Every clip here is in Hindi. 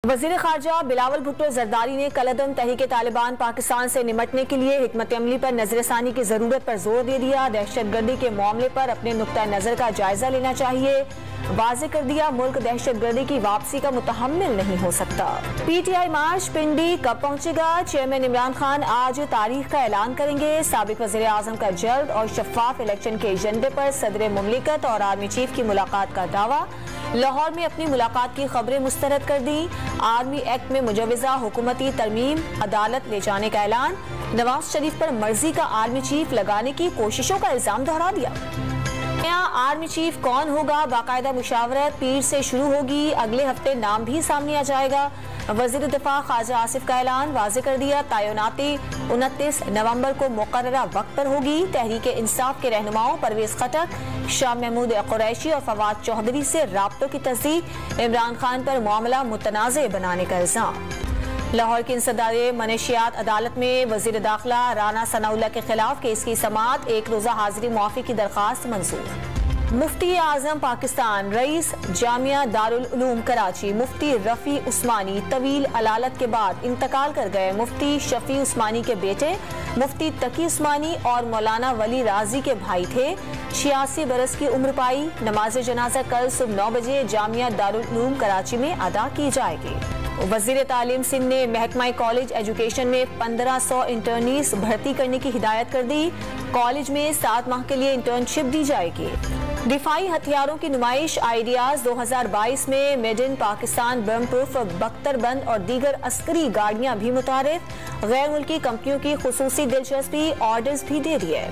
वज़ीर ख़ारजा बिलावल भुट्टो जरदारी ने कलअदम तहरीक तालिबान पाकिस्तान से निमटने के लिए हिकमत अमली पर नजरसानी की जरूरत पर जोर दे दिया। दहशतगर्दी के मामले पर अपने नुक्ता नजर का जायजा लेना चाहिए। वाज़े कर दिया, मुल्क दहशतगर्दी की वापसी का मुतहम्मिल नहीं हो सकता। PTI मार्च पिंडी कब पहुंचेगा? चेयरमैन इमरान खान आज तारीख का ऐलान करेंगे। साबिक वज़ीर आज़म का जल्द और शफाफ इलेक्शन के एजेंडे पर सदर मुमलिकत और आर्मी चीफ की मुलाकात का दावा। लाहौर में अपनी मुलाकात की खबरें मुस्तरद कर दी। आर्मी एक्ट में मुजवजा हुकूमती तरमीम अदालत ले जाने का ऐलान। नवाज शरीफ पर मर्जी का आर्मी चीफ लगाने की कोशिशों का इल्जाम दोहरा दिया। नया आर्मी चीफ कौन होगा? बाकायदा मुशावरत पीर से शुरू होगी। अगले हफ्ते नाम भी सामने आ जाएगा। वज़ीर दिफा ख्वाजा आसिफ का ऐलान वाज़े कर दिया। तैनाती 29 नवंबर को मुकर्ररा वक्त पर होगी। तहरीक इंसाफ के रहनुमाओं परवेज खटक, शाह महमूद कुरैशी और फवाद चौधरी से राब्तों की तस्दीक। इमरान खान पर मामला मुतनाज़े बनाने का इल्जाम। लाहौर की इंसदारे मनशियात अदालत में वज़ीर दाखिला राना सनाउल्लाह के खिलाफ केस की समाअत। एक रोज़ा हाजिरी मुआफ़ी की दरख्वास्त मंजूर। मुफ्ती आज़म पाकिस्तान, रईस जामिया दारुल उलूम कराची मुफ्ती रफ़ी उस्मानी तवील अलालत के बाद इंतकाल कर गए। मुफ्ती शफ़ी उस्मानी के बेटे मुफ्ती तकी उस्मानी और मौलाना वली राजी के भाई थे। 86 बरस की उम्र पाई। नमाज जनाजा कल सुबह 9 बजे जामिया दारुल उलूम कराची में अदा की जाएगी। वज़ीर तालीम सिंध ने महकमा कॉलेज एजुकेशन में 1500 इंटर्नीस भर्ती करने की हिदायत कर दी। कॉलेज में 7 माह के लिए इंटर्नशिप दी जाएगी। दिफाई हथियारों की नुमाइश आइडियाज 2022 में made in Pakistan bomb proof बख्तरबंद और दीगर अस्करी गाड़ियां भी मुतारिफ। गैर मुल्की कंपनियों की खुसूसी दिलचस्पी, ऑर्डर्स भी दे दिए।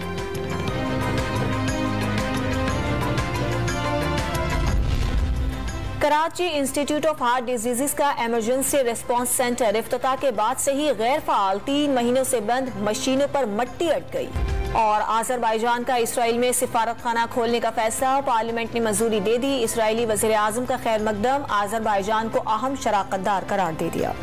Karachi institute of heart disease का इमरजेंसी रिस्पांस सेंटर इफ्तिताह के बाद से ही गैर फाल 3 महीनों से बंद मशीनों पर मट्टी अट गई। और आज़रबाईजान का इसराइल में सिफारत खाना खोलने का फैसला। पार्लियामेंट ने मंजूरी दे दी। इसराइली वज़ीर आज़म का खैर मकदम। आज़रबाईजान को अहम शराकतदार करार दे दिया।